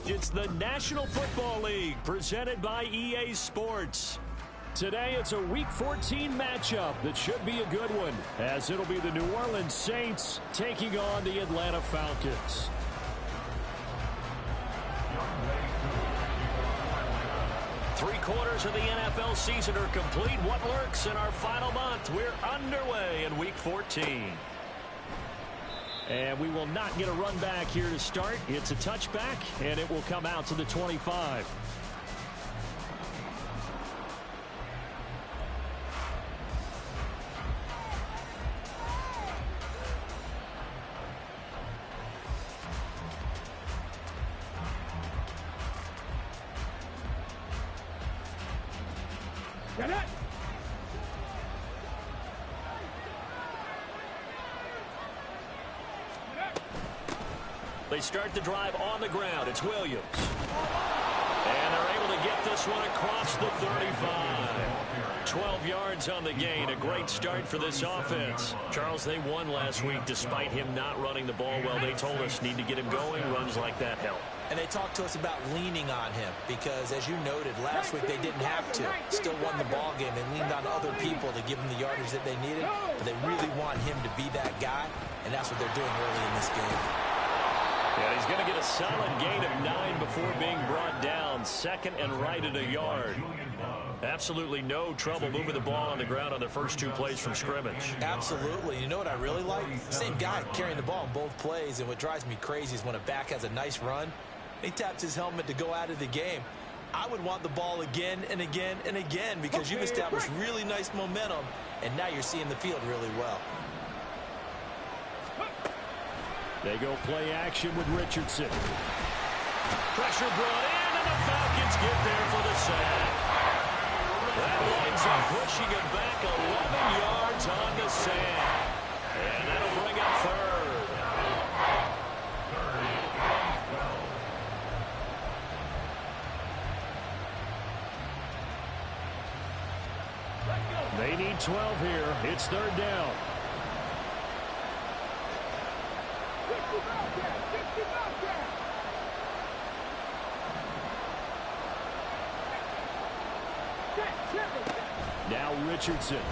It's the National Football League presented by EA Sports. Today it's a Week 14 matchup that should be a good one, as it'll be the New Orleans Saints taking on the Atlanta Falcons. Three-quarters of the NFL season are complete. What lurks in our final month? We're underway in Week 14. And we will not get a run back here to start. It's a touchback, and it will come out to the 25. Get it! They start the drive on the ground. It's Williams. And they're able to get this one across the 35. 12 yards on the gain. A great start for this offense. Charles, they won last week despite him not running the ball well. They told us need to get him going. Runs like that help. And they talked to us about leaning on him because, as you noted, last week they didn't have to. Still won the ball game. They leaned on other people to give them the yardage that they needed. But they really want him to be that guy, and that's what they're doing early in this game. Yeah, he's going to get a solid gain of 9 before being brought down. Second and right at a yard. Absolutely no trouble moving the ball on the ground on their first 2 plays from scrimmage. Absolutely. You know what I really like? Same guy carrying the ball in both plays, and what drives me crazy is when a back has a nice run, he taps his helmet to go out of the game. I would want the ball again and again and again because you've established really nice momentum, and now you're seeing the field really well. They go play action with Richardson. Pressure brought in, and the Falcons get there for the sack. That winds up pushing it back 11 yards on the sack. And that'll bring up third. They need 12 here. It's third down. Now Richardson. And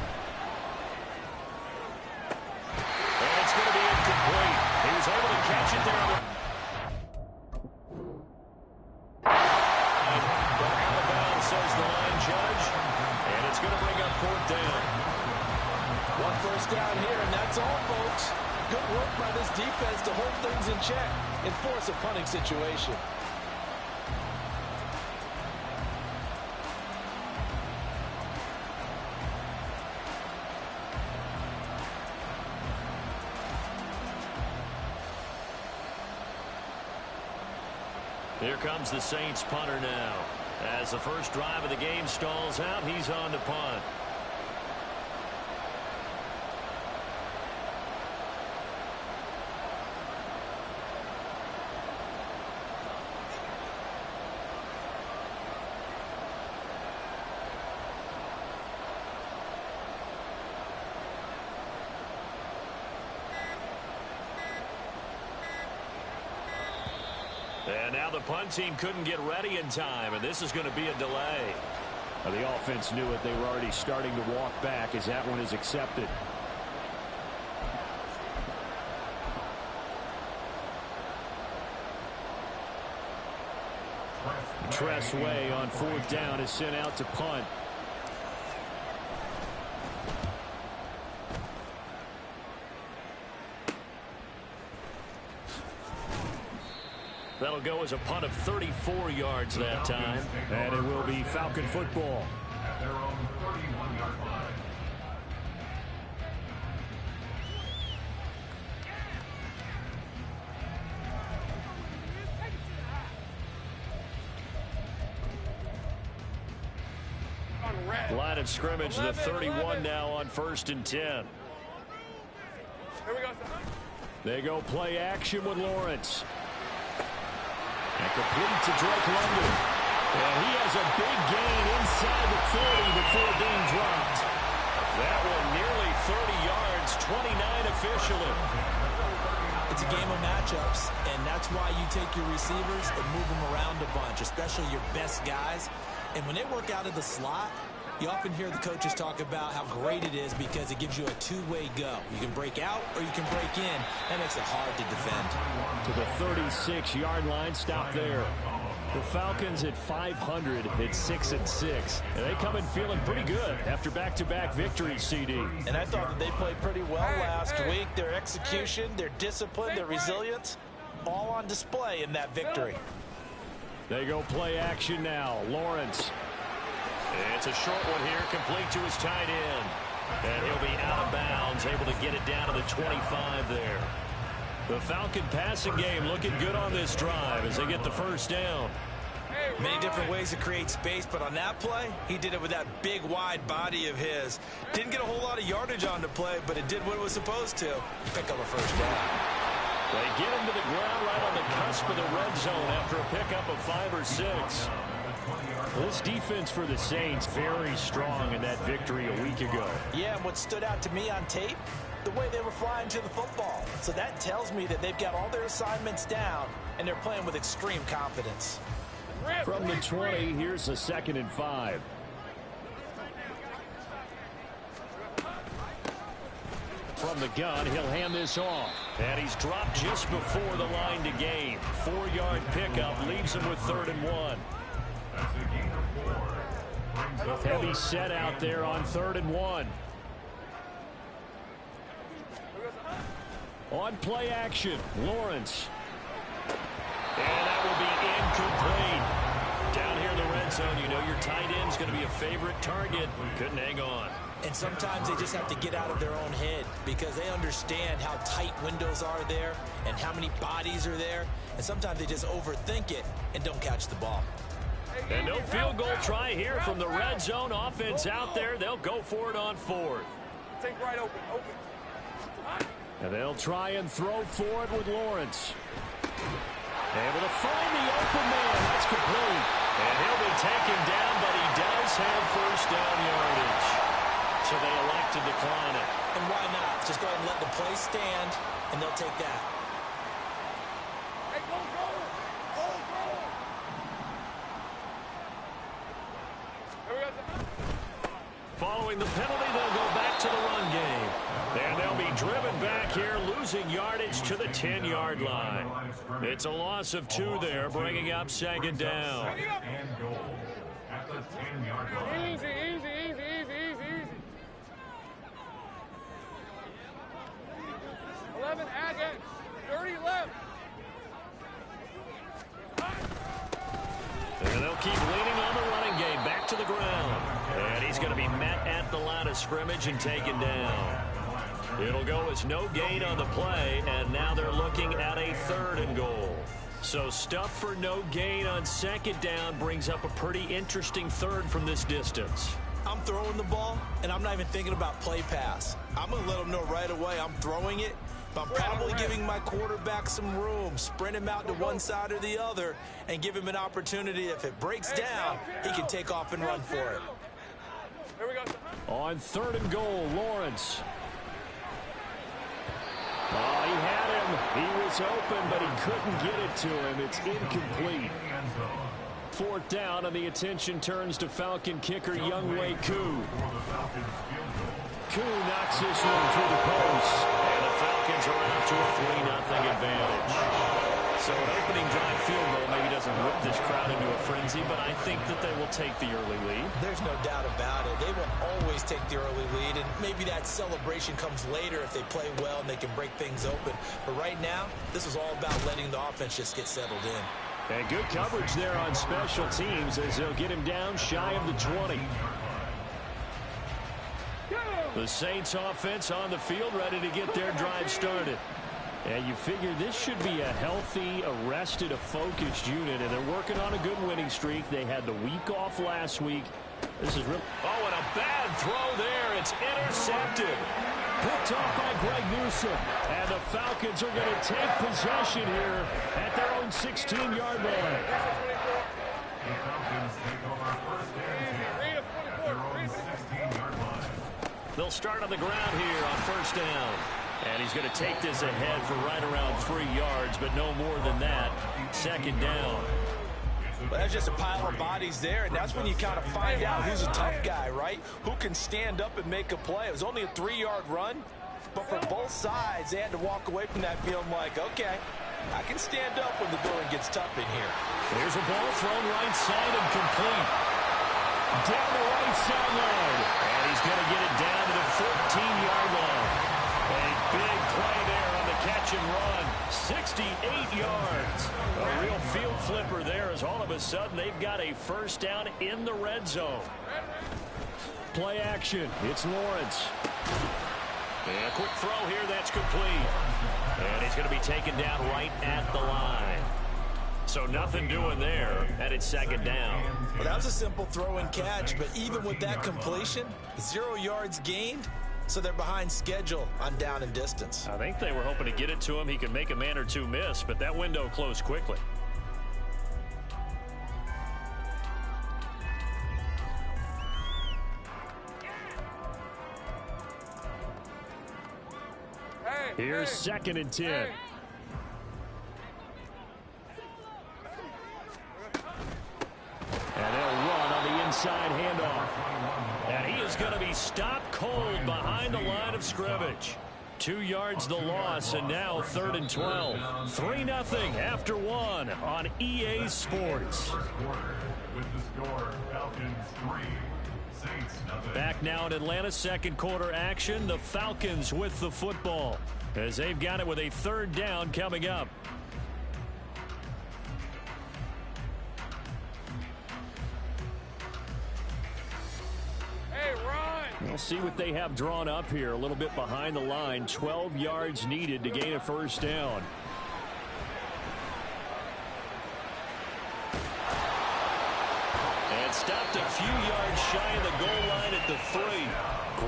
it's going to be incomplete. He was able to catch it there. Out of bounds, says the line judge. And it's going to bring up fourth down. One first down here, and that's all, folks. Good work by this defense to hold things in check and force a punting situation. Here comes the Saints punter now. As the first drive of the game stalls out, he's on to punt. And now the punt team couldn't get ready in time, and this is going to be a delay. Well, the offense knew it. They were already starting to walk back as that one is accepted. Tressway on fourth down is sent out to punt. That'll go as a punt of 34 yards that time. And it will be Falcon football. At their own 31-yard line. Line of scrimmage, the 31 now on 1st and 10. Here we go, son. They go play action with Lawrence. And complete to Drake London. And he has a big gain inside the 40 before being dropped. That one nearly 30 yards, 29 officially. It's a game of matchups, and that's why you take your receivers and move them around a bunch, especially your best guys. And when they work out of the slot, you often hear the coaches talk about how great it is because it gives you a two-way go. You can break out or you can break in. That makes it hard to defend. To the 36-yard line, stop there. The Falcons at 500 at 6-6. And they come in feeling pretty good after back-to-back victories, CD. And I thought that they played pretty well last week. Their execution, their discipline, their resilience, all on display in that victory. They go play action now. Lawrence. It's a short one here, complete to his tight end. And he'll be out of bounds, able to get it down to the 25 there. The Falcon passing game looking good on this drive as they get the first down. Many different ways to create space, but on that play, he did it with that big, wide body of his. Didn't get a whole lot of yardage on the play, but it did what it was supposed to. Pick up a first down. They get him to the ground right on the cusp of the red zone after a pickup of 5 or 6. This defense for the Saints very strong in that victory a week ago. Yeah, and what stood out to me on tape, the way they were flying to the football. So that tells me that they've got all their assignments down, and they're playing with extreme confidence. From the 20, here's a 2nd and 5. From the gun, he'll hand this off. And he's dropped just before the line to gain. 4-yard pickup leaves him with 3rd and 1. Heavy set out there on 3rd and 1. On play action, Lawrence. And that will be incomplete. Down here in the red zone, you know your tight end's going to be a favorite target. Couldn't hang on. And sometimes they just have to get out of their own head because they understand how tight windows are there and how many bodies are there. And sometimes they just overthink it and don't catch the ball. And no field goal try here from the red zone. Offense out there. They'll go for it on 4th. Take right open. And they'll try and throw for it with Lawrence. Able to find the open man. That's complete. And he'll be taken down, but he does have first down yardage. So they elect to decline it. And why not? Just go ahead and let the play stand, and they'll take that. Hey, go. There we go. Following the penalty, they'll go back to the run game. And they'll be driven back here, losing yardage to the 10-yard line. It's a loss of 2 there, bringing up 2nd down. And goal at the 10-yard line. Easy. 11, add it. 30 left. And they'll keep leaning on the running game, back to the ground. And he's going to be met at the line of scrimmage and taken down. It'll go as no gain on the play, and now they're looking at a 3rd and goal. So stuff for no gain on 2nd down brings up a pretty interesting 3rd from this distance. I'm throwing the ball, and I'm not even thinking about play pass. I'm going to let them know right away I'm throwing it, but I'm probably giving my quarterback some room, sprint him out to one side or the other, and give him an opportunity. If it breaks down, he can take off and run for it. Here we go. On 3rd and goal, Lawrence. Oh, he had him. He was open, but he couldn't get it to him. It's incomplete. 4th down, and the attention turns to Falcon kicker Younghoe Koo. Koo knocks this one through the post. And the Falcons are out to a 3-0 advantage. So an opening drive field goal maybe doesn't whip this crowd into a frenzy, but I think that they will take the early lead. There's no doubt about it. They will always take the early lead, and maybe that celebration comes later if they play well and they can break things open. But right now, this is all about letting the offense just get settled in. And good coverage there on special teams as they'll get him down shy of the 20. The Saints offense on the field ready to get their drive started. And you figure this should be a healthy, arrested, a focused unit, and they're working on a good winning streak. They had the week off last week. This is really... Oh, and a bad throw there. It's intercepted. Picked off by Greg Newsome. And the Falcons are going to take possession here at their own 16-yard line. The Falcons take over first and 10 at their own 16-yard line. They'll start on the ground here on 1st down. And he's going to take this ahead for right around 3 yards, but no more than that. Second down. Well, that's just a pile of bodies there, and that's when you kind of find out who's a tough guy, right? Who can stand up and make a play. It was only a 3-yard run, but for both sides, they had to walk away from that feeling like, okay, I can stand up when the going gets tough in here. Here's a ball thrown right side and complete. Down the right sideline. And he's going to get it down to the 14-yard line. A big play there on the catch and run. 68 yards. A real field flipper there as all of a sudden they've got a first down in the red zone. Play action. It's Lawrence. And a quick throw here. That's complete. And he's going to be taken down right at the line. So nothing doing there, and it's second down. Well, that was a simple throw and catch, but even with that completion, 0 yards gained, so they're behind schedule on down and distance. I think they were hoping to get it to him. He could make a man or two miss, but that window closed quickly. Here's second and 10. And they'll run on the inside handoff. And he is going to be stopped cold behind the line of scrimmage. 2 yards the loss, and now 3rd and 12. 3-0 after 1 on EA Sports. With the score, Falcons 3, Saints nothing. Back now in Atlanta's second quarter action. The Falcons with the football as they've got it with a 3rd down coming up. We'll see what they have drawn up here. A little bit behind the line. 12 yards needed to gain a first down. And stopped a few yards shy of the goal line at the 3.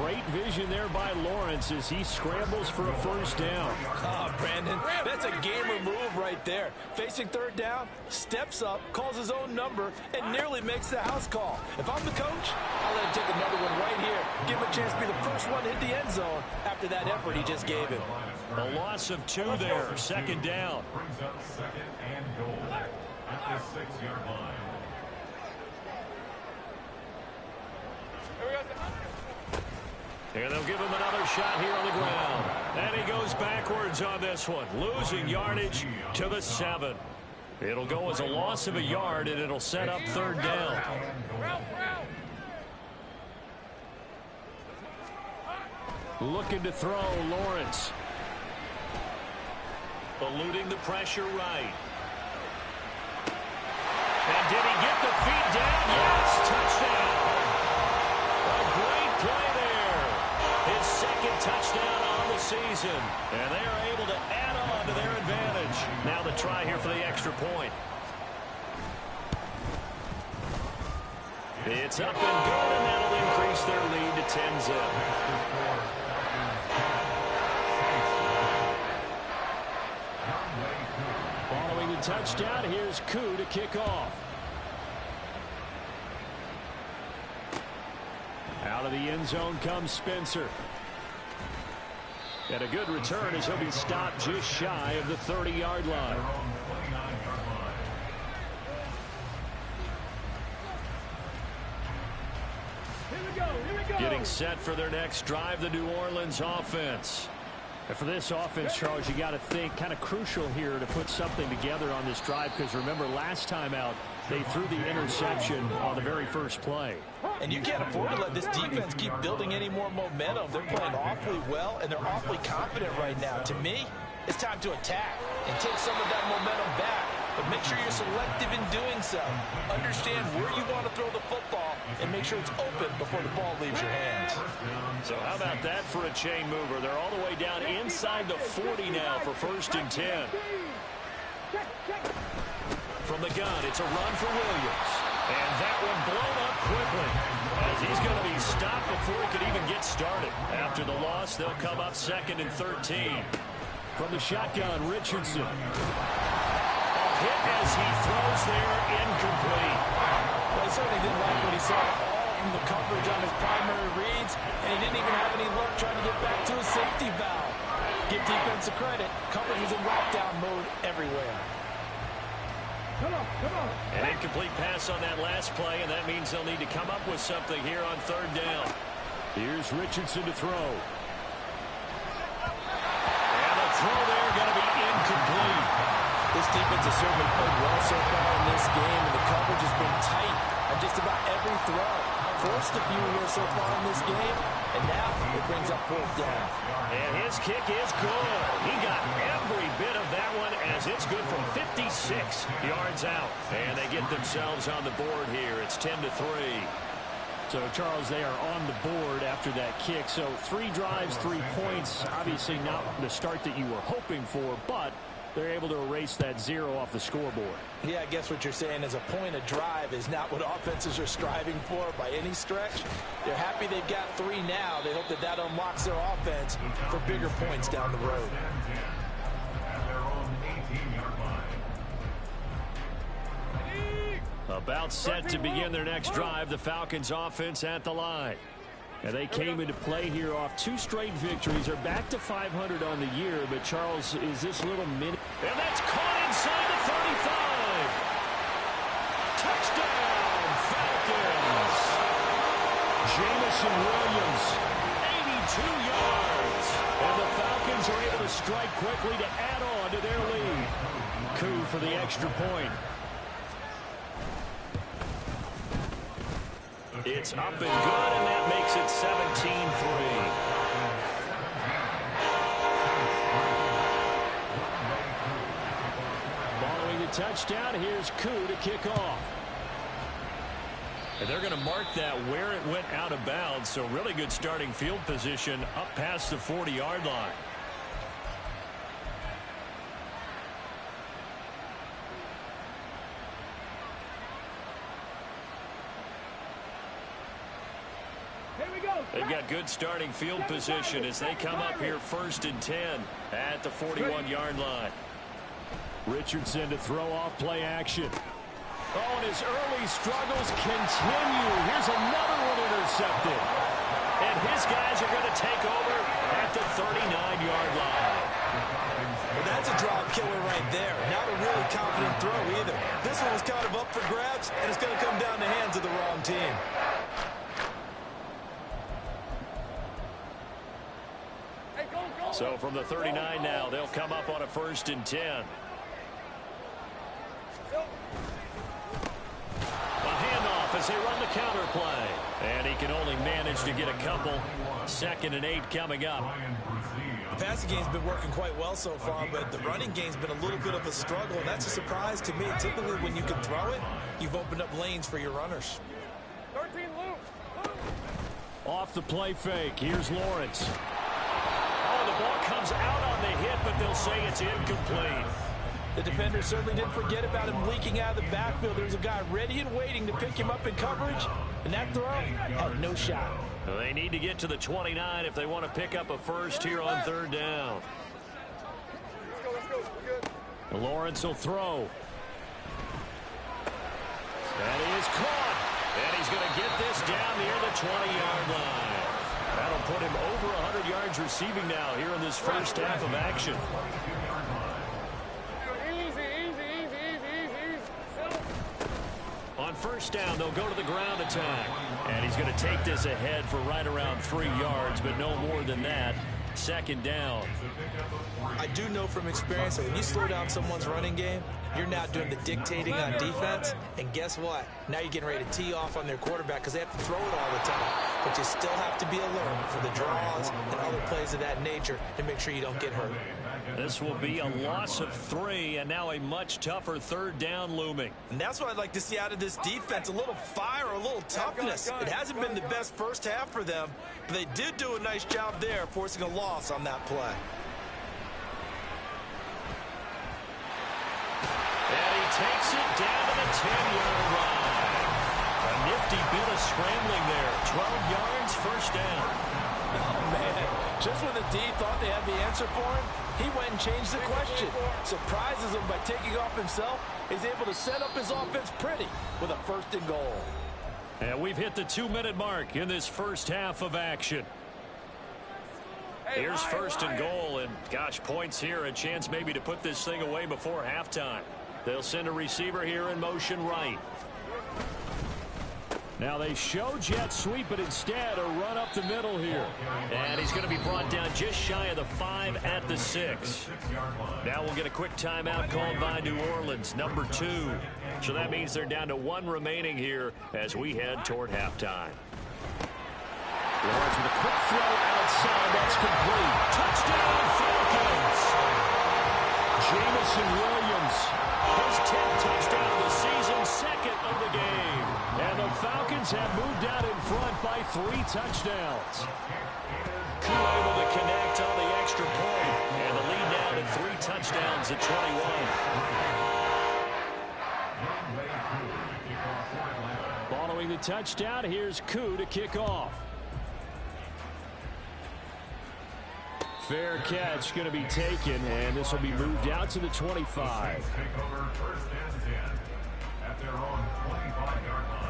Great vision there by Lawrence as he scrambles for a first down. Oh, Brandon, that's a gamer move right there. Facing 3rd down, steps up, calls his own number, and nearly makes the house call. If I'm the coach, I'll let him take another one right here. Give him a chance to be the first one to hit the end zone after that effort he just gave him. A loss of 2 there. Second down. Brings up 2nd and goal at the 6-yard line. And they'll give him another shot here on the ground. And he goes backwards on this one, losing yardage to the 7. It'll go as a loss of a yard, and it'll set up 3rd down. Looking to throw, Lawrence. Eluding the pressure right. And did he get the feet down? Yes, touchdown. A great play there. His 2nd touchdown on the season. And they are able to add on to their advantage. Now the try here for the extra point. It's up and good, and that'll increase their lead to 10-zip. Following the touchdown, here's Koo to kick off. Out of the end zone comes Spencer. And a good return as he'll be stopped just shy of the 30-yard line. Getting set for their next drive, the New Orleans offense. And for this offense, Charles, you got to think kind of crucial here to put something together on this drive, because remember last time out they threw the interception on the very first play. And you can't afford to let this defense keep building any more momentum. They're playing awfully well, and they're awfully confident right now. To me, it's time to attack and take some of that momentum back. But make sure you're selective in doing so. Understand where you want to throw the football and make sure it's open before the ball leaves your hands. So how about that for a chain mover? They're all the way down inside the 40 now for 1st and 10. From the gun, it's a run for Williams. And that one blown up quickly as he's going to be stopped before he could even get started. After the loss, they'll come up 2nd and 13. From the shotgun, Richardson. Hit as he throws there, incomplete. Well, he certainly didn't like what he saw all from the coverage on his primary reads, and he didn't even have any luck trying to get back to his safety valve. give defense the credit. Coverage is in lockdown mode everywhere. An incomplete pass on that last play, and that means they'll need to come up with something here on third down. Here's Richardson to throw. And the throw there going to be incomplete. This defense has certainly played well so far in this game, and the coverage has been tight on just about every throw. Forced a few here so far in this game, and now it brings up fourth down. And his kick is good. He got every bit of that one as it's good from 56 yards out. And they get themselves on the board here. It's 10-3. So, Charles, they are on the board after that kick. So 3 drives, 3 points. Obviously not the start that you were hoping for, but they're able to erase that 0 off the scoreboard. Yeah, I guess what you're saying is a point a drive is not what offenses are striving for by any stretch. They're happy they've got 3 now. They hope that that unlocks their offense for bigger points down the road. About set to begin their next drive, the Falcons offense at the line. And they came into play here off 2 straight victories. They're back to 500 on the year, but Charles, is this little minute? And that's caught inside the 35. Touchdown, Falcons. Jamison Williams. 82 yards. And the Falcons are able to strike quickly to add on to their lead. Coup for the extra point. It's up and good, and that makes it 17-3. Following the touchdown, here's Coup to kick off. And they're going to mark that where it went out of bounds, so really good starting field position up past the 40-yard line. They've got good starting field position as they come up here 1st and 10 at the 41-yard line. Richardson to throw off play action. Oh, and his early struggles continue. Here's another one intercepted. And his guys are going to take over at the 39-yard line. Well, that's a drive killer right there. Not a really confident throw either. This one was kind of up for grabs, and it's going to come down the hands of the wrong team. So from the 39 now, they'll come up on a 1st and 10. A handoff as they run the counter play. And he can only manage to get a couple. 2nd and 8 coming up. The passing game's been working quite well so far, but the running game's been a little bit of a struggle, and that's a surprise to me. Typically, when you can throw it, you've opened up lanes for your runners. 13 loop. Off the play fake, here's Lawrence. Oh, the ball comes out on the hit, but they'll say it's incomplete. The defender certainly didn't forget about him leaking out of the backfield. There's a guy ready and waiting to pick him up in coverage, and that throw had no shot. Well, they need to get to the 29 if they want to pick up a first here on 3rd down. Let's go. We're good. Lawrence will throw. And he is caught. And he's going to get this down near the 20-yard line. That'll put him over 100 yards receiving now here in this first half of action. On 1st down, they'll go to the ground attack. And he's going to take this ahead for right around 3 yards, but no more than that. 2nd down. I do know from experience that when you slow down someone's running game, you're now doing the dictating on defense. And guess what? Now you're getting ready to tee off on their quarterback because they have to throw it all the time. But you still have to be alert for the draws and other plays of that nature to make sure you don't get hurt. This will be a loss of 3, and now a much tougher 3rd down looming. And that's what I'd like to see out of this defense, a little fire, a little toughness. It hasn't been the best first half for them, but they did do a nice job there, forcing a loss on that play. And he takes it down to the 10-yard line. A nifty bit of scrambling there. 12 yards, 1st down. Oh, man. Just when the D thought they had the answer for him, he went and changed the question. Surprises him by taking off himself. He's able to set up his offense pretty with a 1st and goal. And we've hit the 2-minute mark in this first half of action. Here's first and goal, and gosh, points here, a chance maybe to put this thing away before halftime. They'll send a receiver here in motion right. Now they show jet sweep, but instead a run up the middle here. And he's going to be brought down just shy of the 5 at the 6. Now we'll get a quick timeout called by New Orleans, number 2. So that means they're down to 1 remaining here as we head toward halftime. Lawrence with a quick throw outside. That's complete. Touchdown, Falcons! Jamison Williams. His 10th touchdown of the season, 2nd of the game. And the Falcons have moved out in front by 3 touchdowns. Koo able to connect on the extra point. And the lead now to 3 touchdowns at 21. Following the touchdown, here's Koo to kick off. Fair catch going to be taken, and this will be moved out to the 25. Take over first and 10 at their own 25-yard line.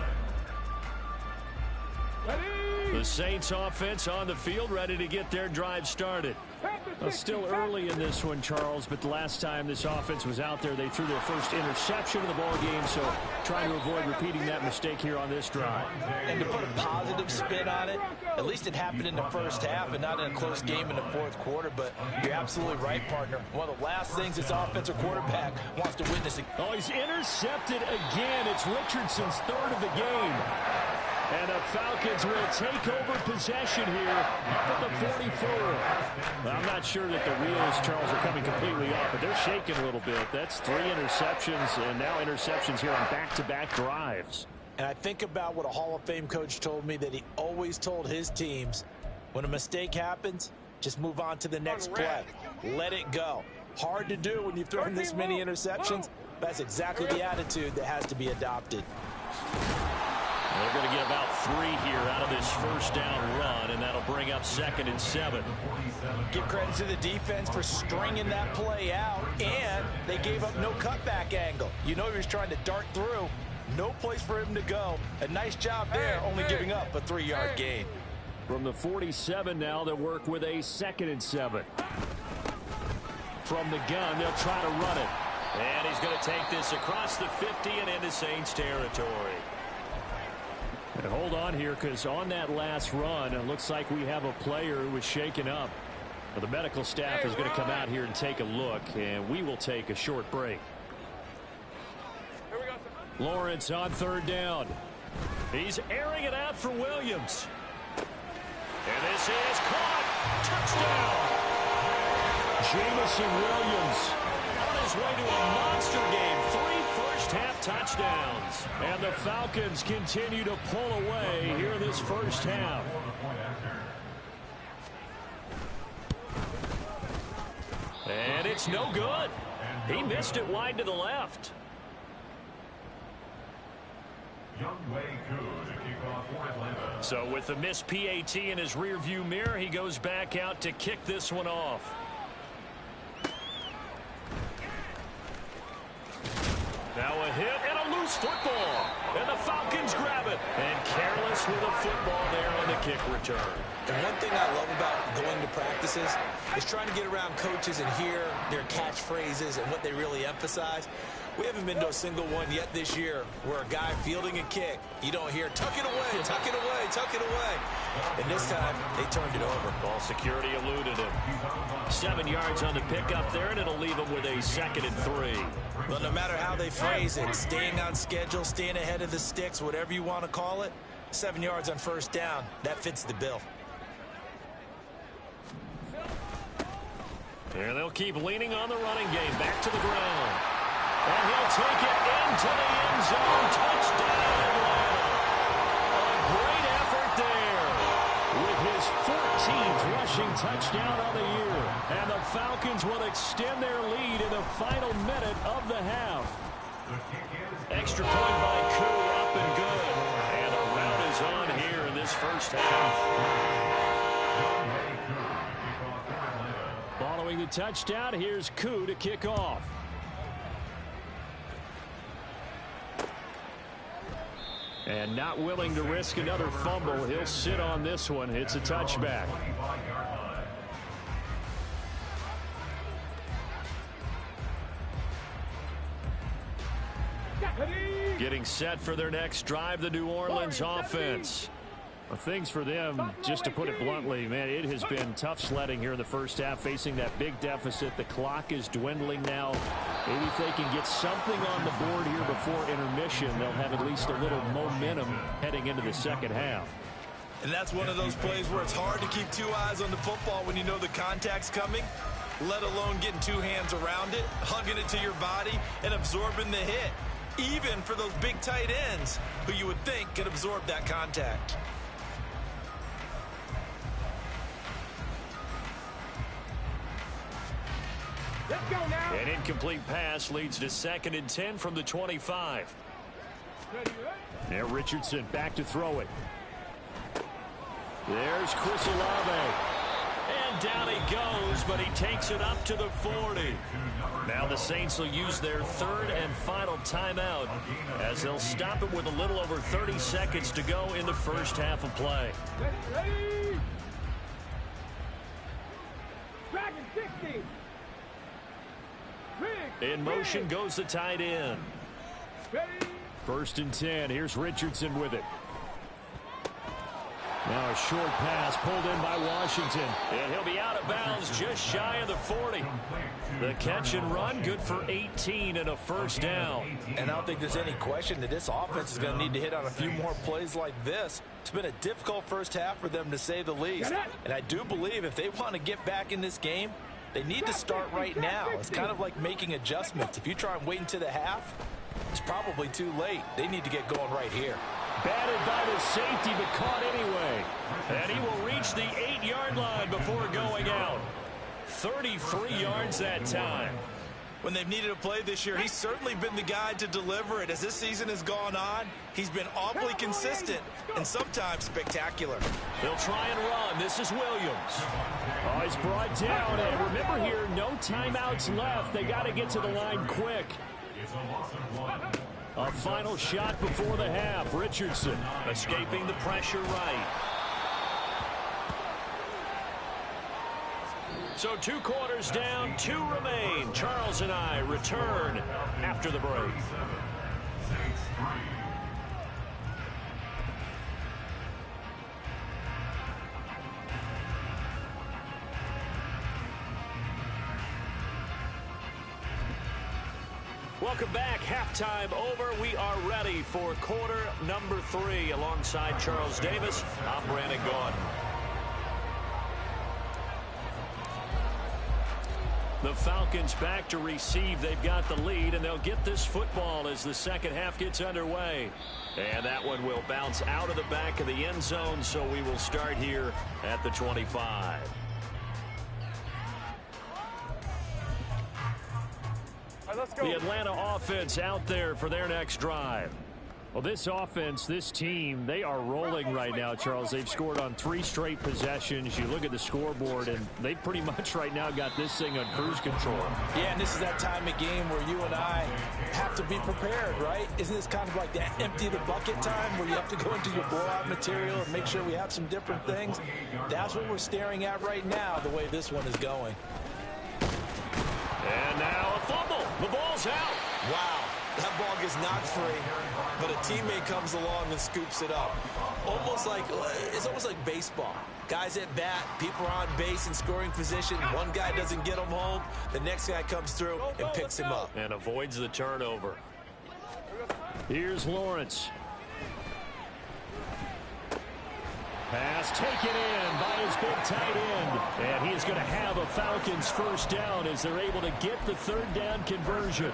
The Saints offense on the field, ready to get their drive started. Well, still early in this one, Charles, but the last time this offense was out there, they threw their first interception of the ball game, so trying to avoid repeating that mistake here on this drive. And to put a positive spin on it, at least it happened in the first half and not in a close game in the fourth quarter, but you're absolutely right, partner. One of the last things this offensive quarterback wants to witness. Oh, he's intercepted again. It's Richardson's 3rd of the game. And the Falcons will take over possession here up at the 44. Well, I'm not sure that the wheels, Charles, are coming completely off, but they're shaking a little bit. That's 3 interceptions, and now interceptions here on back-to-back drives. And I think about what a Hall of Fame coach told me, that he always told his teams, when a mistake happens, just move on to the next play. Let it go. Hard to do when you've thrown this many interceptions. That's exactly the attitude that has to be adopted. They're going to get about 3 here out of this first down run, and that'll bring up 2nd and 7. Give credit to the defense for stringing that play out, and they gave up no cutback angle. You know he was trying to dart through. No place for him to go. A nice job there, only giving up a 3-yard gain. From the 47 now, they'll work with a 2nd and 7. From the gun, they'll try to run it. And he's going to take this across the 50 and into Saints territory. And hold on here, because on that last run, it looks like we have a player who was shaken up. Well, the medical staff is going to come out here and take a look, and we will take a short break. Lawrence on 3rd down. He's airing it out for Williams. And this is caught. Touchdown. Jamison Williams on his way to a monster game. 3 first-half touchdowns. And the Falcons continue to pull away here in this first half. And it's no good. He missed it wide to the left. So with the missed PAT in his rearview mirror, he goes back out to kick this one off. Now a hit and a loose football. And the Falcons grab it. And careless with a football there on the kick return. And one thing I love about going to practices is trying to get around coaches and hear their catchphrases and what they really emphasize. We haven't been to a single one yet this year where a guy fielding a kick, you don't hear, tuck it away, tuck it away, tuck it away. And this time, they turned it over. Ball security eluded him. 7 yards on the pickup there, and it'll leave him with a 2nd and 3. Well, no matter how they phrase it, staying on schedule, staying ahead of the sticks, whatever you want to call it, 7 yards on first down, that fits the bill. And they'll keep leaning on the running game. Back to the ground. And he'll take it into the end zone. Touchdown, Atlanta. A great effort there. With his 14th rushing touchdown on the year. And the Falcons will extend their lead in the final minute of the half. Extra point by Koo, up and good. And a rout is on here in this first half. Following the touchdown, here's Koo to kick off. And not willing to risk another fumble. He'll sit on this one. It's a touchback. Getting set for their next drive, the New Orleans offense. Well, things for them, just to put it bluntly, man, it has been tough sledding here in the first half, facing that big deficit. The clock is dwindling now. Maybe if they can get something on the board here before intermission, they'll have at least a little momentum heading into the second half. And that's one of those plays where it's hard to keep two eyes on the football when you know the contact's coming, let alone getting two hands around it, hugging it to your body, and absorbing the hit, even for those big tight ends who you would think could absorb that contact. Let's go now. An incomplete pass leads to 2nd and 10 from the 25. Now Richardson back to throw it. There's Chris Olave. And down he goes, but he takes it up to the 40. Now the Saints will use their 3rd and final timeout as they'll stop it with a little over 30 seconds to go in the first half of play. Ready. Dragon 60. In motion goes the tight end. Ready. 1st and 10. Here's Richardson with it. Now a short pass pulled in by Washington. And he'll be out of bounds just shy of the 40. The catch and run good for 18 and a first down. And I don't think there's any question that this offense is going to need to hit on a few more plays like this. It's been a difficult first half for them, to say the least. And I do believe if they want to get back in this game, they need to start right now. It's kind of like making adjustments. If you try and wait until the half, it's probably too late. They need to get going right here. Batted by the safety, but caught anyway. And he will reach the 8-yard line before going out. 33 yards that time. When they've needed a play this year, he's certainly been the guy to deliver it. As this season has gone on, he's been awfully consistent and sometimes spectacular. They'll try and run. This is Williams. Oh, he's brought down. And remember here, no timeouts left. They got to get to the line quick. A final shot before the half. Richardson escaping the pressure right. So 2 quarters down, 2 remain. Charles and I return after the break. Welcome back. Halftime over. We are ready for quarter number 3. Alongside Charles Davis, I'm Brandon Gaudin. The Falcons back to receive. They've got the lead, and they'll get this football as the second half gets underway. And that one will bounce out of the back of the end zone, so we will start here at the 25. Let's go. The Atlanta offense out there for their next drive. Well, this offense, this team, they are rolling right now, Charles. They've scored on 3 straight possessions. You look at the scoreboard, and they pretty much right now got this thing on cruise control. Yeah, and this is that time of game where you and I have to be prepared, right? Isn't this kind of like that empty the bucket time where you have to go into your blowout material and make sure we have some different things? That's what we're staring at right now, the way this one is going. And now a fumble. The ball's out. Wow. That ball gets knocked free, but a teammate comes along and scoops it up. It's almost like baseball. Guys at bat, people are on base in scoring position. One guy doesn't get him home. The next guy comes through and picks him up. And avoids the turnover. Here's Lawrence. Pass taken in by his big tight end. And he is going to have a Falcons first down as they're able to get the 3rd down conversion.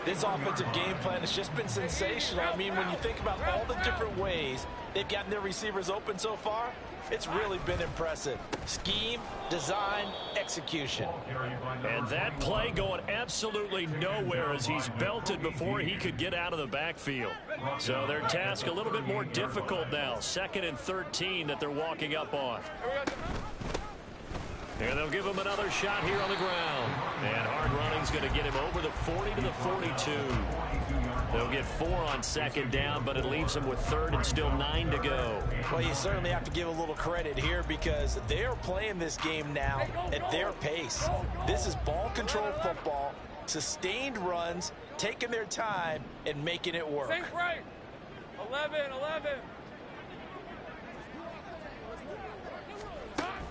This offensive game plan has just been sensational. I mean, when you think about all the different ways they've gotten their receivers open so far, it's really been impressive. Scheme, design, execution. And that play going absolutely nowhere as he's belted before he could get out of the backfield. So their task a little bit more difficult now. 2nd and 13 that they're walking up on. And they'll give him another shot here on the ground. And hard running's going to get him over the 40 to the 42. They'll get 4 on 2nd down, but it leaves him with 3rd and still 9 to go. Well, you certainly have to give a little credit here because they're playing this game now at their pace. This is ball control football. Sustained runs, taking their time, and making it work. Safe right. 11.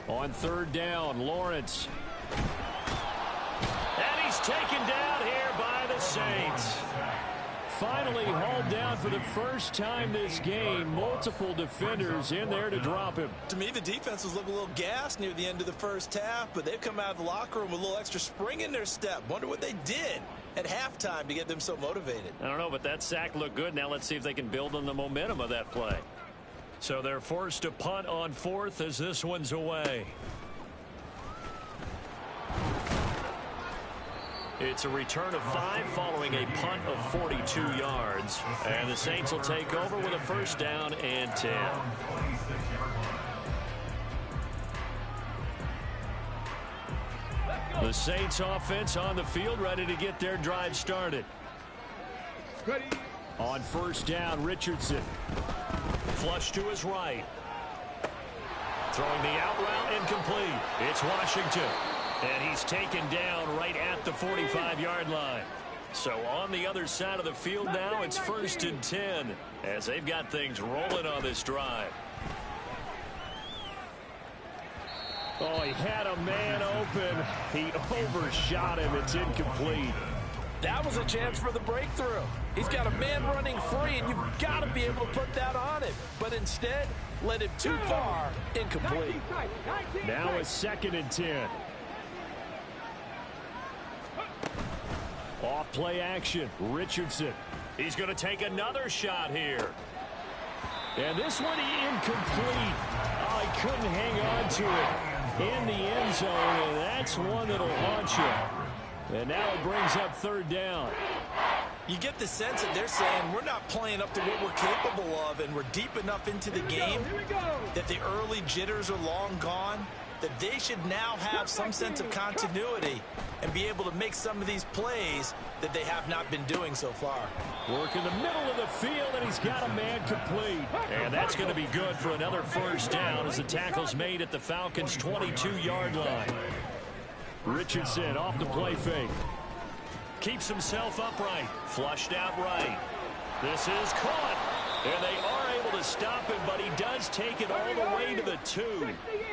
On third down, Lawrence. And he's taken down here by the Saints. Finally hauled down for the first time this game. Multiple defenders in there to drop him. To me, the defense was looking a little gassed near the end of the first half, but they've come out of the locker room with a little extra spring in their step. Wonder what they did at halftime to get them so motivated. I don't know, but that sack looked good. Now let's see if they can build on the momentum of that play. So they're forced to punt on fourth as this one's away. It's a return of 5 following a punt of 42 yards. And the Saints will take over with a first down and 10. The Saints offense on the field, ready to get their drive started. Ready. On first down, Richardson. Flush to his right. Throwing the out route incomplete. It's Washington. And he's taken down right at the 45-yard line. So on the other side of the field now, it's first and 10 as they've got things rolling on this drive. Oh, he had a man open. He overshot him. It's incomplete. That was a chance for the breakthrough. He's got a man running free, and you've got to be able to put that on him. But instead, led him too far, incomplete. Now a second and 10. Off play action, Richardson. He's going to take another shot here. And this one incomplete. Oh, he couldn't hang on to it in the end zone, and that's one that'll haunt you. And now it brings up third down. You get the sense that they're saying we're not playing up to what we're capable of, and we're deep enough into the game that the early jitters are long gone, that they should now have some sense of continuity and be able to make some of these plays that they have not been doing so far. Work in the middle of the field, and he's got a man complete. And that's going to be good for another first down as the tackle's made at the Falcons' 22-yard line. Richardson off the play fake. Keeps himself upright. Flushed out right. This is caught. And they are able to stop him, but he does take it all the way to the 2.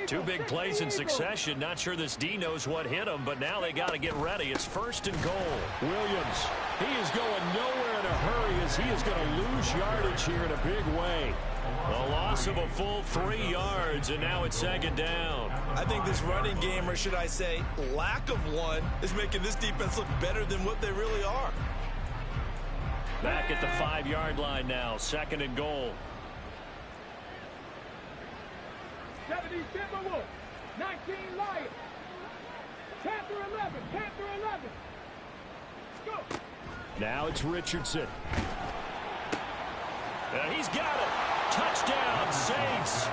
2 big plays in succession. Not sure this D knows what hit him, but now they got to get ready. It's first and goal. Williams, he is going nowhere in a hurry as he is going to lose yardage here in a big way. A loss of a full 3 yards, and now it's second down. I think this running game, or should I say lack of one, is making this defense look better than what they really are. Back at the 5-yard line now, second and goal. 70 Timberwolves, 19 Lions, Panther 11, Panther 11. Go. Now it's Richardson. He's got it. Touchdown, Saints.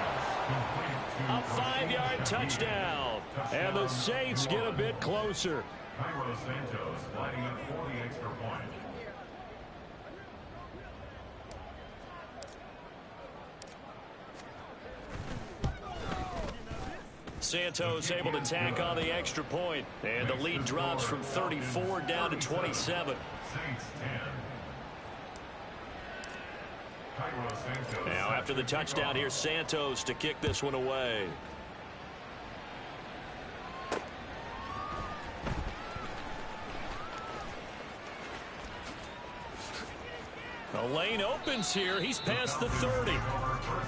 A 5-yard touchdown. And the Saints get a bit closer. Cairo Santos lighting up for the extra point. Santos able to tack on the extra point, and the lead drops from 34 down to 27. Saints 10. Cairo Santos. Now after the touchdown, here's Santos to kick this one away. The lane opens here. He's past the 30.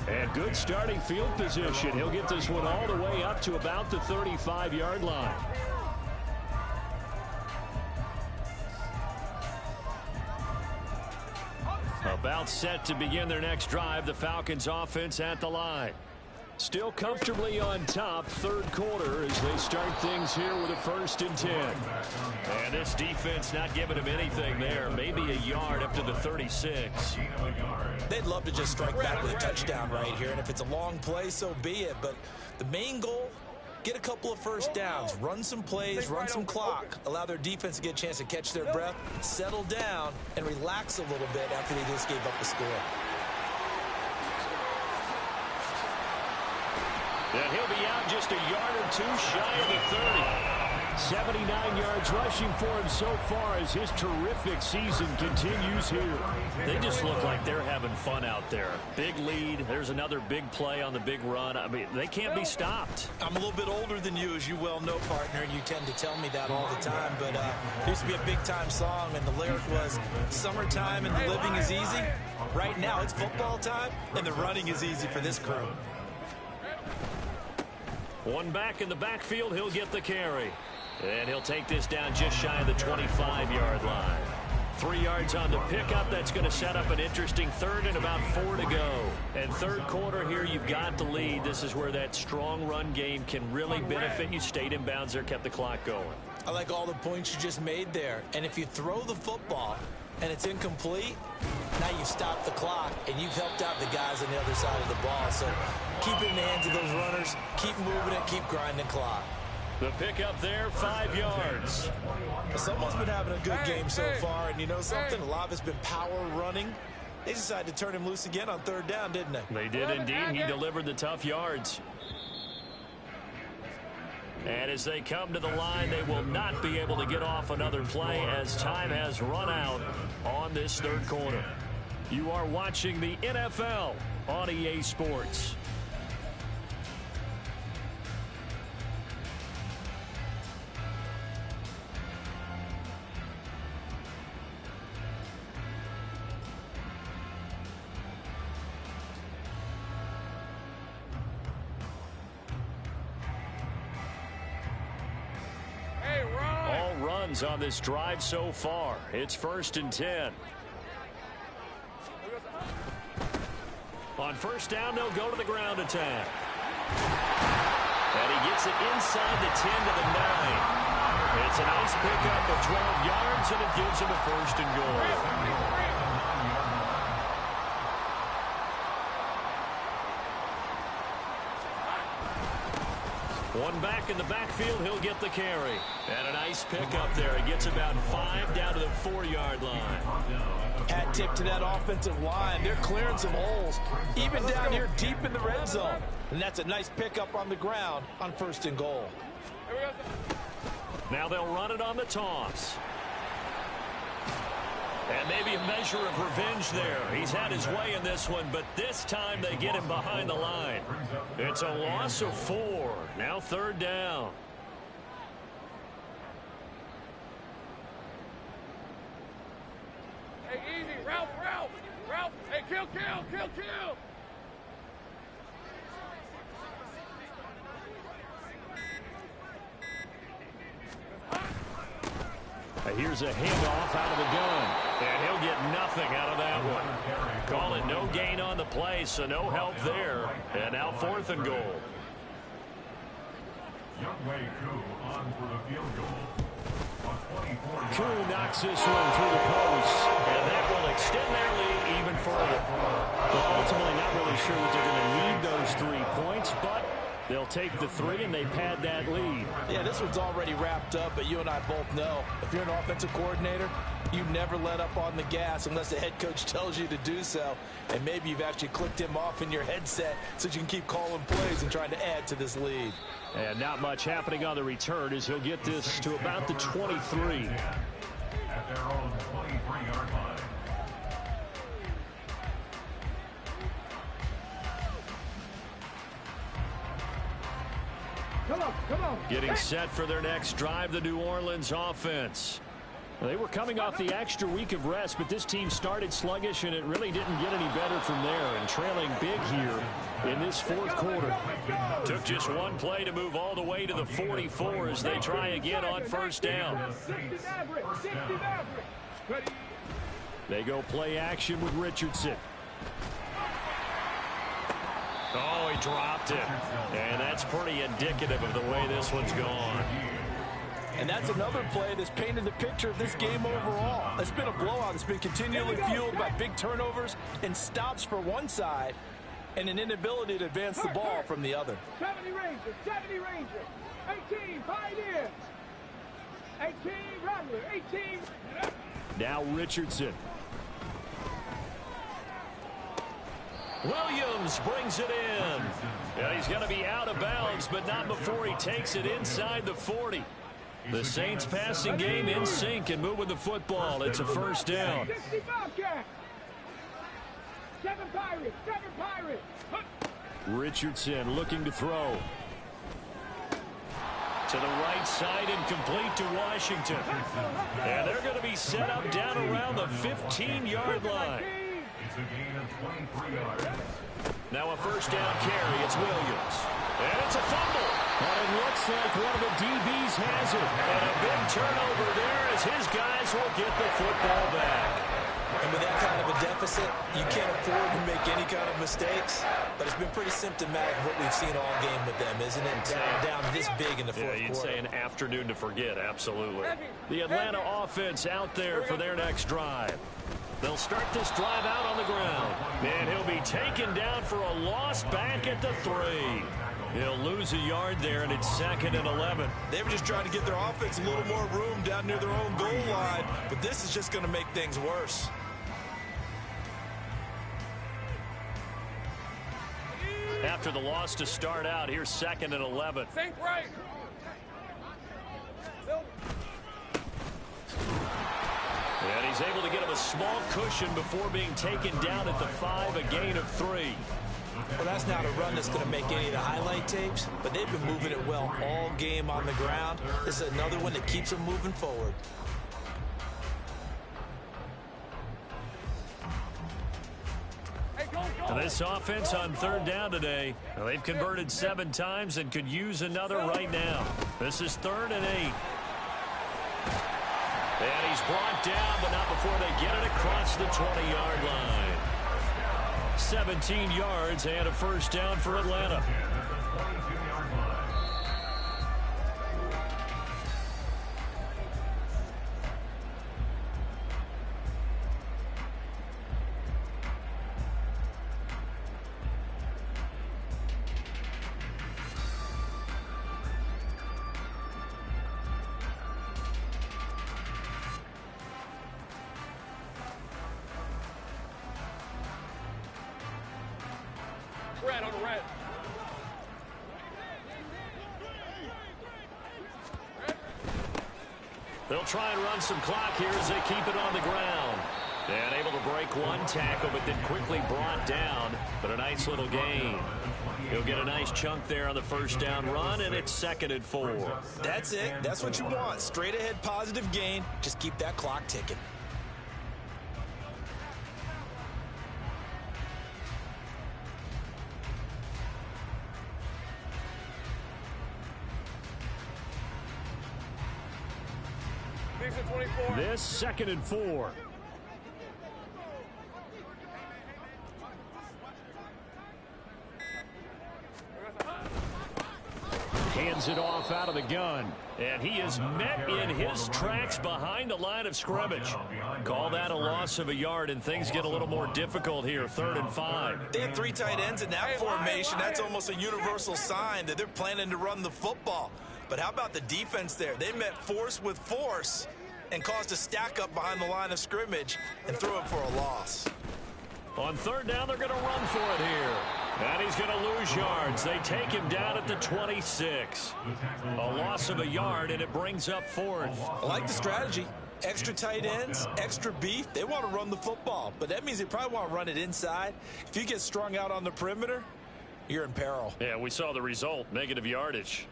And good starting field position. He'll get this one all the way up to about the 35-yard line. About set to begin their next drive. The Falcons offense at the line. Still comfortably on top, third quarter, as they start things here with a first and 10. And this defense not giving him anything there. Maybe a yard up to the 36. They'd love to just strike back with a touchdown right here, and if it's a long play, so be it. But the main goal, get a couple of first downs, run some plays, run some clock, allow their defense to get a chance to catch their breath, settle down, and relax a little bit after they just gave up the score. And he'll be out just a yard or two shy of the 30. 79 yards rushing for him so far as his terrific season continues here. They just look like they're having fun out there. Big lead. There's another big play on the big run. I mean, they can't be stopped. I'm a little bit older than you, as you well know, partner, and you tend to tell me that all the time. But there used to be a big-time song, and the lyric was, summertime and the living is easy. Right now, it's football time, and the running is easy for this crew. One back in the backfield, he'll get the carry. And he'll take this down just shy of the 25-yard line. 3 yards on the pickup. That's going to set up an interesting third and about 4 to go. And third quarter here, you've got the lead. This is where that strong run game can really benefit you. Stayed in bounds there, kept the clock going. I like all the points you just made there. And if you throw the football and it's incomplete, now you've stopped the clock and you've helped out the guys on the other side of the ball. So keep it in the hands of those runners. Keep moving it. Keep grinding clock. The pickup there, 5 yards. Someone's been having a good game so far, and you know something? A lot of it's been power running. They decided to turn him loose again on third down, didn't they? They did indeed. He delivered the tough yards. And as they come to the line, they will not be able to get off another play as time has run out on this third quarter. You are watching the NFL on EA Sports. On this drive so far. It's 1st and 10. On first down, they'll go to the ground attack. And he gets it inside the 10 to the 9. It's a nice pickup of 12 yards, and it gives him a 1st and goal. One back in the backfield, he'll get the carry. And a nice pickup there. He gets about 5 down to the 4-yard line. Hat tip to that offensive line. They're clearing some holes, even down here deep in the red zone. And that's a nice pickup on the ground on 1st and goal. Now they'll run it on the toss. And maybe a measure of revenge there. He's had his way in this one, but this time they get him behind the line. It's a loss of 4. Now 3rd down. Hey, easy. Ralph. Hey, kill. Here's a handoff out of the gun. And he'll get nothing out of that one. Call it no gain on the play, so no help there. And now 4th and goal. Koo knocks this one through the post. And that will extend their lead even further. Well, ultimately not really sure that they're going to need those 3 points, but they'll take the 3 and they pad that lead. Yeah, this one's already wrapped up, but you and I both know if you're an offensive coordinator, you never let up on the gas unless the head coach tells you to do so. And maybe you've actually clicked him off in your headset so you can keep calling plays and trying to add to this lead. And not much happening on the return as he'll get this to about the 23. At their own 23-yard line. Come on. Getting set for their next drive, the New Orleans offense. They were coming off the extra week of rest, but this team started sluggish, and it really didn't get any better from there. And trailing big here in this 4th quarter. Took just one play to move all the way to the 44 as they try again on 1st down. They go play action with Richardson. Oh, he dropped it. And that's pretty indicative of the way this one's gone. And that's another play that's painted the picture of this game overall. It's been a blowout. It's been continually fueled by big turnovers and stops for one side and an inability to advance the ball from the other. 70 Rangers. 18 Pioneers. 18 Rattler. 18. Now Richardson. Williams brings it in. Yeah, he's going to be out of bounds, but not before he takes it inside the 40. The Saints passing game in sync and moving the football. It's a first down. 60 Bobcats. 7 Pirates. 7 Pirates. Richardson looking to throw. To the right side and complete to Washington. And they're going to be set up down around the 15-yard line. It's a gain of 23 yards. Now a first down carry. It's Williams. And it's a fumble. And it looks like one of the DBs has it. And a big turnover there as his guys will get the football back. And with that kind of a deficit, you can't afford to make any kind of mistakes. But it's been pretty symptomatic of what we've seen all game with them, isn't it? Down this big in the fourth Yeah, you'd quarter. say an afternoon to forget, absolutely. The Atlanta offense out there for their next drive. They'll start this drive out on the ground. And he'll be taken down for a loss back at the 3. He'll lose a yard there, and it's 2nd and 11. They were just trying to get their offense a little more room down near their own goal line. But this is just going to make things worse. After the loss to start out, here's 2nd and 11. Think right. And he's able to get him a small cushion before being taken down at the 5, a gain of 3. Well, that's not a run that's going to make any of the highlight tapes, but they've been moving it well all game on the ground. This is another one that keeps them moving forward. This offense on 3rd down today, well, they've converted 7 times and could use another right now. This is 3rd and 8. And he's brought down, but not before they get it across the 20-yard line. 17 yards and a first down for Atlanta. Red on the red. They'll try and run some clock here as they keep it on the ground. And able to break one tackle, but then quickly brought down. But a nice little gain. He'll get a nice chunk there on the first down run, and it's 2nd and 4. That's it. That's what you want. Straight ahead positive gain. Just keep that clock ticking. This 2nd and 4. Hands it off out of the gun. And he is met in his tracks behind the line of scrimmage. Call that a loss of a yard, and things get a little more difficult here. 3rd and 5. They have 3 tight ends in that formation. That's almost a universal sign that they're planning to run the football. But how about the defense there? They met force with force and caused a stack up behind the line of scrimmage and threw it for a loss. On 3rd down, they're going to run for it here. And he's going to lose yards. They take him down at the 26. A loss of a yard, and it brings up 4th. I like the strategy. Extra tight ends, extra beef. They want to run the football, but that means they probably want to run it inside. If you get strung out on the perimeter, you're in peril. Yeah, we saw the result, negative yardage.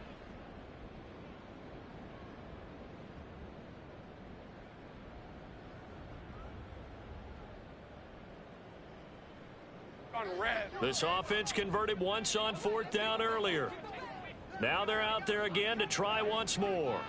This offense converted once on 4th down earlier. Now they're out there again to try once more.